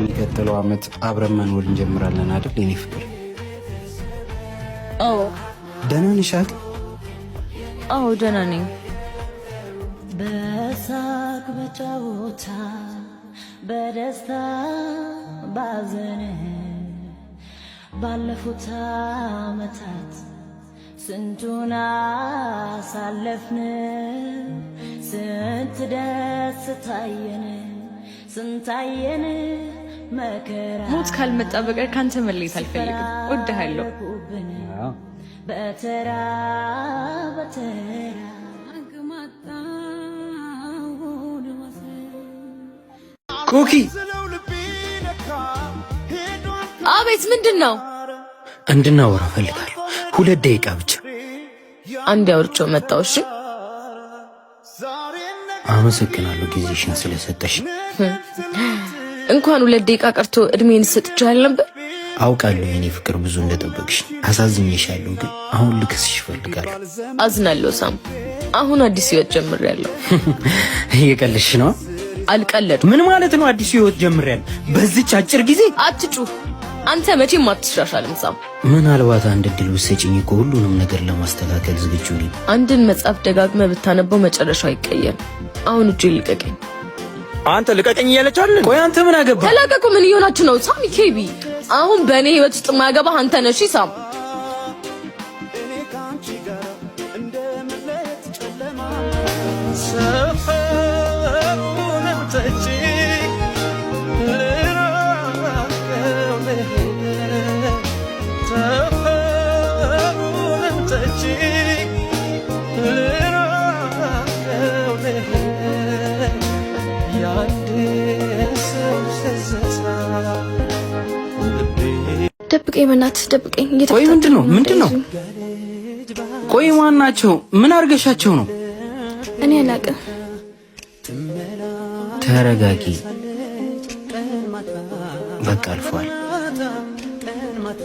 የሚቀጥለው አመት አብረን መኖር እንጀምራለን አይደል የኔ ፍቅር? አዎ። ደህና ነሽ? አዎ ደህና ነኝ። በሳቅ በጨዋታ በደስታ ባዘን ባለፉት አመታት ስንቱን አሳለፍን፣ ስንት ደስ ታየን፣ ስንታየን መከራ። ሞት ካልመጣ በቀር ካንተ መለየት አልፈልግም። እወድሃለሁ። በተራ በተራ ኮኪ። አቤት፣ ምንድን ነው? እንድናወራ ፈልጋለሁ። 2 ደቂቃ ብቻ። አንድ አውርቼው መጣሁ። እሺ፣ አመሰግናለሁ ጊዜሽን ስለሰጠሽ። እንኳን 2 ደቂቃ ቀርቶ እድሜን ሰጥቻለሁ ነበር። አውቃለሁ የኔ ፍቅር ብዙ እንደጠበቅሽ፣ አሳዝኜሻለሁ። ግን አሁን ልክስሽ ፈልጋለሁ። አዝናለሁ ሳም። አሁን አዲስ ህይወት ጀምሬያለሁ። እየቀለድሽ ነው? አልቀለድኩም። ምን ማለት ነው? አዲስ ህይወት ጀምሬያለሁ በዚች አጭር ጊዜ? አትጩህ አንተ፣ መቼም አትሻሻልም ሳም። ምናልባት አንድ እድል ብትሰጪኝ እኮ ሁሉንም ነገር ለማስተካከል ዝግጁ ነኝ። አንድን መጽሐፍ ደጋግመህ ብታነበው መጨረሻው አይቀየርም። አሁን እጄ ልቀቀኝ። አንተ ልቀቀኝ እያለች አይደል? ቆይ አንተ ምን አገባ? ተላቀቁ። ምን እየሆናችሁ ነው? ሳሚ ኬቢ፣ አሁን በእኔ ህይወት ውስጥ ማገባ አንተ ነሽ ሳም። ደብቀኝ፣ በእናትህ ደብቀኝ። ቆይ ምንድን ነው? ቆይ ማን ናቸው? ምን አርገሻቸው ነው? እኔ አላውቅም። ተረጋጊ፣ በቃ አልፏል።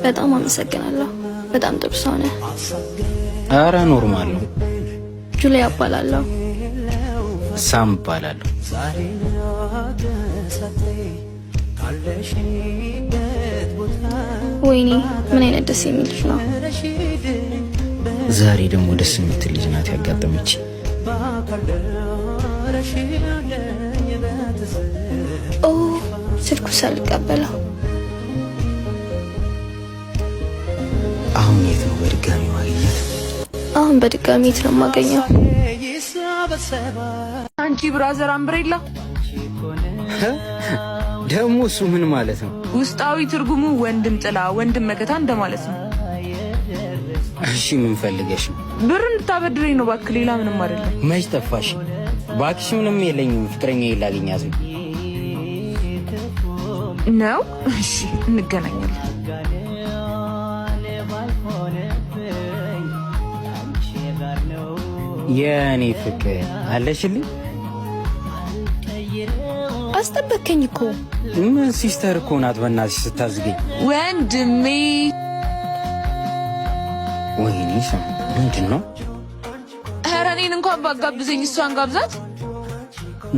በጣም አመሰግናለሁ። በጣም ጥሩ ሰው ነህ። አረ ኖርማል ነው። ጁሊያ እባላለሁ። ሳም እባላለሁ። ወይኔ ምን አይነት ደስ የሚል ልጅ ነው። ዛሬ ደግሞ ደስ የምትል ልጅ ናት ያጋጠመች። ኦ ስልኩ ሳልቀበለው። አሁን የት ነው በድጋሚ ማግኘት? አሁን በድጋሚ የት ነው የማገኘው? አንቺ ብራዘር አምብሬላ ደግሞ እሱ ምን ማለት ነው? ውስጣዊ ትርጉሙ ወንድም ጥላ፣ ወንድም መከታ እንደማለት ነው። እሺ ምን ፈልገሽ ነው? ብር እንድታበድረኝ ነው እባክህ፣ ሌላ ምንም አይደለም። መች ጠፋሽ? እባክሽ ምንም የለኝም፣ ፍቅረኛዬ ላገኛት ነው። እሺ እንገናኛለን። የኔ ፍቅር አለሽልኝ? አስጠበከኝ እኮ። ምን ሲስተር እኮ ናት በእናትሽ ስታዝገኝ። ወንድሜ። ወይኔ ሰው ምንድን ነው? ኧረ እኔን እንኳን ባጋብዘኝ እሷን ጋብዛት።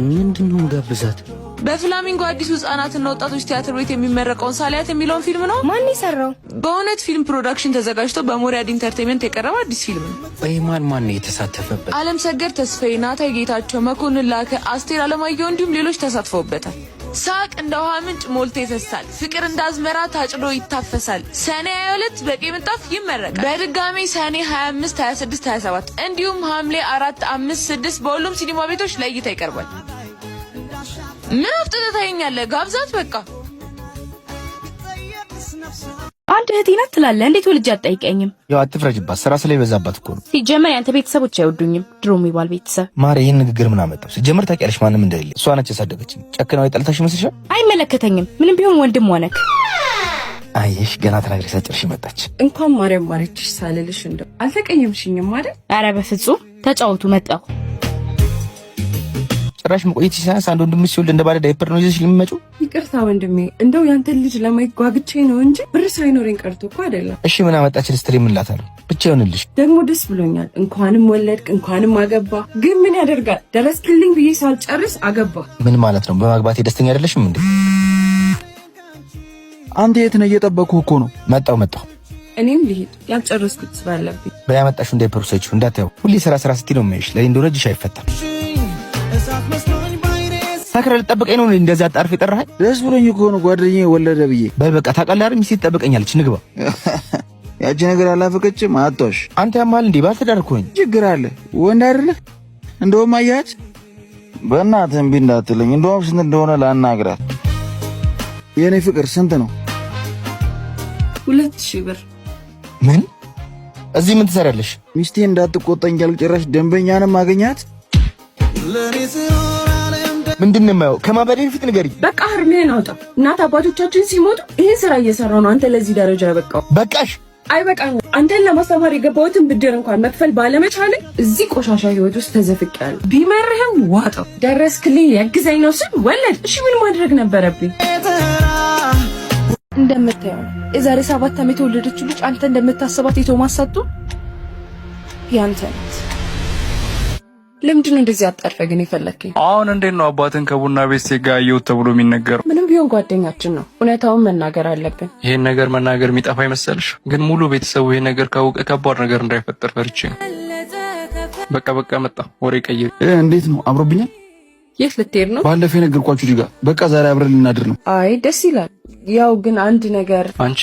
ምንድን ነው ጋብዛት? በፍላሚንጎ አዲሱ ህጻናትና ወጣቶች ቲያትር ቤት የሚመረቀውን ሳሊያት የሚለውን ፊልም ነው። ማን ይሰራው? በእውነት ፊልም ፕሮዳክሽን ተዘጋጅቶ በሞሪያድ ኢንተርቴይንመንት የቀረበ አዲስ ፊልም ነው። ወይ ማን ነው የተሳተፈበት? አለም ሰገድ ተስፋዬ፣ ናታይ ጌታቸው፣ መኮንን ላከ፣ አስቴር አለማየሁ እንዲሁም ሌሎች ተሳትፈውበታል። ሳቅ እንደ ውሃ ምንጭ ሞልቶ ይፈሳል። ፍቅር እንደ አዝመራ ታጭዶ ይታፈሳል። ሰኔ 22 በቀይ ምንጣፍ ይመረቃል። በድጋሚ ሰኔ 25፣ 26፣ 27 እንዲሁም ሐምሌ 4፣ 5፣ 6 በሁሉም ሲኒማ ቤቶች ለእይታ ይቀርባል። ምን አፍጥጠህ ታየኛለህ? ጋብዛት በቃ። አንድ እህቴ ናት ትላለህ። እንዴት ወልጅ አትጠይቀኝም? ያው አትፍረጅባት፣ ስራ ስለበዛባት እኮ ነው። ሲጀመር ያንተ ቤተሰቦች አይወዱኝም። ድሮ የሚባል ቤተሰብ ማረ ይሄን ንግግር ምን አመጣው? ሲጀመር ታውቂያለሽ ማንም እንደሌለ። እሷ ነች ያሳደገችኝ። ጨክናው የጠልታሽ ይመስልሻል? አይመለከተኝም። ምንም ቢሆን ወንድም ሆነክ። አየሽ ገና ተናግሬ ሳጨርሽ መጣች። እንኳን ማርያም ማረችሽ ሳልልሽ እንደው አልተቀየምሽኝም አይደል? ኧረ በፍጹም ተጫወቱ። መጣሁ። ጭራሽ መቆየት ሲሳንስ አንድ ወንድምሽ ሲወልድ እንደ ባለ ዳይፐር ነው ይዘሽ ልትመጪው? ይቅርታ ወንድሜ፣ እንደው ያንተን ልጅ ለማይጓግቼ ነው እንጂ ብር ሳይኖረኝ ቀርቶ እኮ አይደለም። እሺ ምን አመጣች ልስትሪ ምን ላታለሁ? ብቻ ይሁንልሽ። ደግሞ ደስ ብሎኛል። እንኳንም ወለድክ፣ እንኳንም አገባ። ግን ምን ያደርጋል ደረስክልኝ ብዬ ሳልጨርስ አገባ። ምን ማለት ነው? በማግባቴ ደስተኛ አይደለሽም እንዴ? አንተ የት ነህ? እየጠበኩህ እኮ ነው። መጣሁ። እኔም ልሂድ ያልጨረስኩት ስላለብኝ። በያመጣሹ እንዳይፐርሶች እንዳታየው። ሁሌ ስራ ስትይ ነው የማይሽ። ለኔ እንደሆነ እጅሽ አይፈታም። ሳክረ ልጠብቀኝ ነው እንደዛ አጣርፍ የጠራኸኝ? ደስ ብሎኝ እኮ ነው ጓደኛዬ ወለደ ብዬ። በይ በቃ ታውቃለህ፣ ሚስት ትጠብቀኛለች። ንግባ። ያቺ ነገር አላፈቀችም። አጥቶሽ አንተ ያማል እንዴ? ባልተዳር እኮ ነኝ። ችግር አለ ወንድ አይደለ? እንደውም አያት በእናትህ እምቢ እንዳትለኝ። እንደውም ስንት እንደሆነ ላናግራት። የኔ ፍቅር ስንት ነው? 2000 ብር። ምን? እዚህ ምን ትሰሪያለሽ? ሚስቴ እንዳትቆጣኝ ያልክ ጭራሽ ደንበኛንም አገኛት። ምንድን ነው የማየው? ከማበዴ በፊት ንገሪኝ። በቃ ህርምህን አውጣ። እናት አባቶቻችን ሲሞቱ ይሄን ስራ እየሰራው ነው አንተ ለዚህ ደረጃ ያበቃው። በቃሽ። አይበቃኝ። አንተን ለማስተማር የገባሁትን ብድር እንኳን መክፈል ባለመቻሌ እዚህ ቆሻሻ ህይወት ውስጥ ተዘፍቄያለሁ። ቢመርህም ዋጠው። ደረስክልኝ ያግዘኝ ነው ስል ወለድ። እሺ ምን ማድረግ ነበረብኝ? እንደምታየው የዛሬ 7 ዓመት የተወለደችው ልጅ አንተ እንደምታስባት የቶማስ ሰጡ ያንተ ናት። ለምንድን ነው እንደዚህ አጣርፈ ግን የፈለከኝ? አሁን እንዴት ነው አባትን ከቡና ቤት ሲጋየው ተብሎ የሚነገረው? ምንም ቢሆን ጓደኛችን ነው። እውነታውን መናገር አለብን። ይሄን ነገር መናገር የሚጠፋ ይመስልሽ? ግን ሙሉ ቤተሰቡ ይሄን ነገር ካወቀ ከባድ ነገር እንዳይፈጠር ፈርቼ ነው። በቃ መጣ። ወሬ ቀይር። እንዴት ነው አምሮብኛል? የት ልትሄድ ነው? ባለፈው የነገርኳችሁ ልጅ ጋር በቃ ዛሬ አብረን ልናድር ነው። አይ ደስ ይላል። ያው ግን አንድ ነገር። አንቺ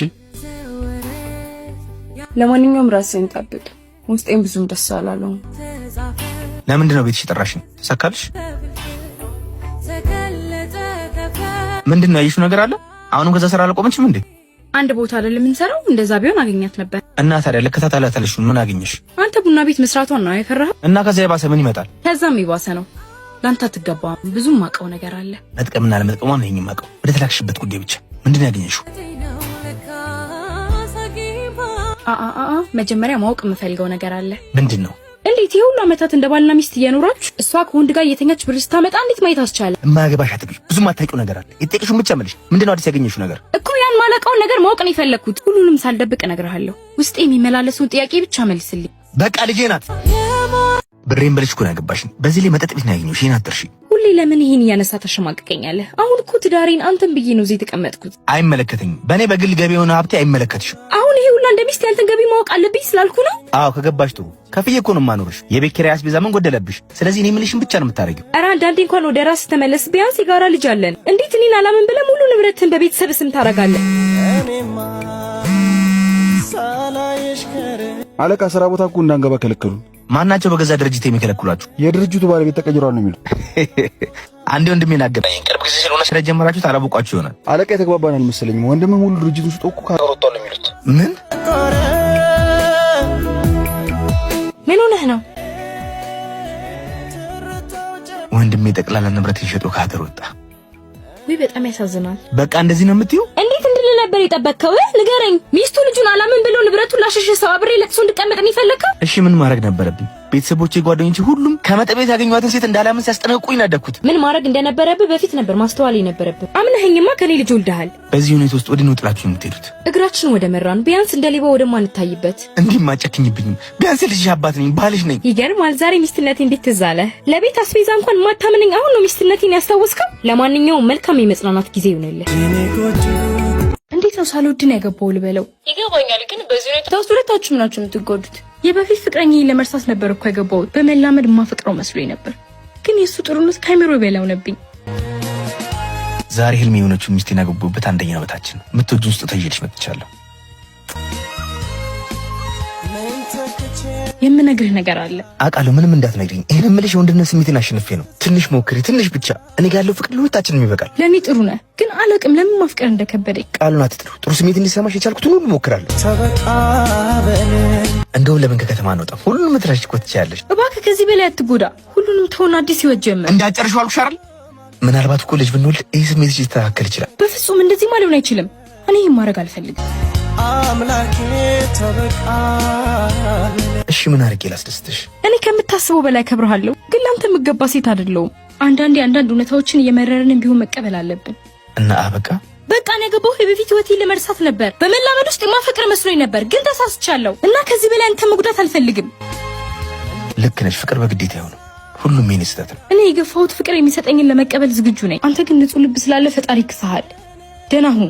ለማንኛውም ራስህን ጠብቅ። ውስጤን ብዙም ደስ አላለውም። ለምንድን ነው ቤትሽ ጠራሽኝ? ተሳካልሽ? ምንድን ነው ያየሽው ነገር አለ? አሁንም ከዛ ስራ አልቆመችም እንዴ? አንድ ቦታ አይደለም የምንሰራው። እንደዛ ቢሆን አገኛት ነበር። እና ታዲያ ለከታታላታለሽ ምን አገኘሽ? አንተ ቡና ቤት መስራቷን ነው አይፈራህ? እና ከዛ የባሰ ምን ይመጣል? ከዛም የባሰ ነው። ላንተ አትገባም። ብዙም ማቀው ነገር አለ። መጥቀምና ለመጥቀሟን ነኝ ማቀው። ወደ ተላክሽበት ጉዳይ ብቻ ምንድን ነው ያገኘሽው? መጀመሪያ ማወቅ የምፈልገው ነገር አለ። ምንድን ነው? እንዴት ይሁሉ አመታት እንደባልና ሚስት እየኖራችሁ እሷ ከወንድ ጋር እየተኛች ብር ስታመጣ እንዴት ማየት አስቻለ? ማገባሽ አትግሪ። ብዙም አታውቂው ነገር አለ። የጠየቅሽውን ብቻ መልሽ። ምንድነው አዲስ ያገኘሽው ነገር? እኮ ያን ማለቀውን ነገር ማወቅ ነው የፈለኩት። ሁሉንም ሳልደብቅ እነግርሃለሁ። ውስጤ የሚመላለሰውን ጥያቄ ብቻ መልስልኝ። በቃ ልጄ ናት። ብሬን በልሽ እኮ ነው ያገባሽኝ። በዚህ ላይ መጠጥ ቤት ነው ያገኘሁሽ። ይሄን አትርሺ። ሁሌ ለምን ይሄን እያነሳ ተሸማቀቀኛለህ? አሁን እኮ ትዳሬን አንተን ብዬ ነው እዚህ የተቀመጥኩት። አይመለከተኝም። በእኔ በግል ገቢ የሆነ ሀብቴ አይመለከትሽም። አሁን ይሄ ሁላ እንደ ሚስት ያንተን ገቢ ማወቅ አለብኝ ስላልኩ ነው? አዎ ከገባሽ ጥሩ። ከፍዬ እኮ ነው የማኖርሽ። የቤት ኪራይ አስቤዛ ምን ጎደለብሽ? ስለዚህ እኔ የምልሽን ብቻ ነው የምታደርጊው። ኧረ አንዳንዴ እንኳን ወደ ራስ ተመለስ። ቢያንስ የጋራ ልጅ አለን። እንዴት እኔን አላምን ብለህ ሙሉ ንብረትን በቤተሰብ ስም ታደርጋለህ? አለቃ ስራ ቦታ እኮ እንዳንገባ ከለከሉ። ማናቸው በገዛ ድርጅት የሚከለክሏችሁ? የድርጅቱ ባለቤት ተቀይሯል ነው የሚሉት። አንዴ ወንድሜን አገናኝ። ቅርብ ጊዜ ስለሆነ ስለጀመራችሁት አላወቋችሁ ይሆናል። አለቃ የተግባባን አልመሰለኝም። ወንድም ሙሉ ድርጅቱን ሽጦ እኮ ካሮጣው ነው የሚሉት። ምን ሆነህ ነው? ወንድሜ ጠቅላላ ንብረት ሸጦ ከሀገር ወጣ። ወይ በጣም ያሳዝናል። በቃ እንደዚህ ነው የምትይው? እንዴት እንድል ነበር የጠበቅከው? ንገረኝ። ሚስቱ ልጁን አላምን ብለው ንብረቱን ላሸሸ ሰው አብሬ ለቅሶ እንድቀመጥ ነው የፈለከው? እሺ ምን ማድረግ ነበረብኝ? ቤተሰቦቼ፣ ጓደኞቼ ሁሉም ከመጠጥ ቤት ያገኘኋትን ሴት እንዳላምን ሲያስጠነቅቁኝ ናደኩት። ምን ማድረግ እንደነበረብህ በፊት ነበር ማስተዋል የነበረብህ። አምነኸኝማ ከኔ ልጅ ወልደሃል። በዚህ ሁኔታ ውስጥ ወደ ነው ጥላችሁ የምትሄዱት? እግራችን ወደ መራን፣ ቢያንስ እንደ ሌባ ወደ ማንታይበት። እንዲህ ማጨክኝብኝም። ቢያንስ ልጅሽ አባት ነኝ፣ ባልሽ ነኝ። ይገርማል። ዛሬ ሚስትነቴ እንዴት ትዝ አለህ? ለቤት አስቤዛ እንኳን ማታመነኝ አሁን ነው ሚስትነቴን ያስታወስከው? ለማንኛውም መልካም የመጽናናት ጊዜ ይሁንልህ። እንዴት ነው ሳልወድን ያገባው ልበለው? ይገባኛል፣ ግን በዚህ ሁኔታ ውስጥ ሁለታችሁም ናችሁ የምትጎዱት። የበፊት ፍቅረኛዬን ለመርሳት ነበር እኮ ያገባሁት። በመላመድ ማፈቅረው መስሎኝ ነበር፣ ግን የሱ ጥሩነት ካይምሮ በላው ነብኝ። ዛሬ ህልሜ የሆነችው ሚስቴን ያገባሁበት አንደኛ ዓመታችን ነው። የምትወጂውን ስጦታ ይዤልሽ መጥቻለሁ። የምነግርህ ነገር አለ። አውቃለሁ። ምንም እንዳትነግሪኝ። ይሄን የምልሽ የወንድነት ስሜትን አሸንፌ ነው። ትንሽ ሞክሪ፣ ትንሽ ብቻ። እኔ ጋር ያለው ፍቅር ለሁለታችንም ይበቃል። ለኔ ጥሩ ነህ፣ ግን አላቅም ለምን ማፍቀር እንደከበደኝ። ቃሉን አትጥሩ። ጥሩ ስሜት እንዲሰማሽ የቻልኩትን ሁሉ ሞክራለሁ። እንደውም ለምን ከከተማ አንወጣም? ሁሉንም ትራሽ እኮ ትችያለሽ። እባክህ ከዚህ በላይ አትጎዳ። ሁሉንም ተውን፣ አዲስ ህይወት ጀምር። እንዳጨርሽው አልኩሽ አይደል? ምናልባት እኮ ልጅ ብንወልድ ይህ ስሜትሽ ሊስተካከል ይችላል። በፍጹም እንደዚህ ማለት አይችልም። እኔ ይህን ማድረግ አልፈልግም። እሺ ምን አድርጌ ላስደስትሽ? እኔ ከምታስበው በላይ ከብርሃለሁ፣ ግን ላንተ የምገባ ሴት አይደለሁም። አንዳንድ እውነታዎችን እየመረረን ቢሆን መቀበል አለብን። እና በቃ ነገባው። የበፊት ህይወቴን ለመርሳት ነበር በመላመድ ውስጥ የማፈቅር መስሎኝ ነበር፣ ግን ተሳስቻለሁ እና ከዚህ በላይ አንተ መጉዳት አልፈልግም። ልክ ነሽ። ፍቅር በግዴታ አይሆንም። ሁሉም የኔ ስህተት ነው። እኔ የገፋሁት ፍቅር የሚሰጠኝን ለመቀበል ዝግጁ ነኝ። አንተ ግን ንጹህ ልብ ስላለ ፈጣሪ ይክስሃል። ደህና ሁን።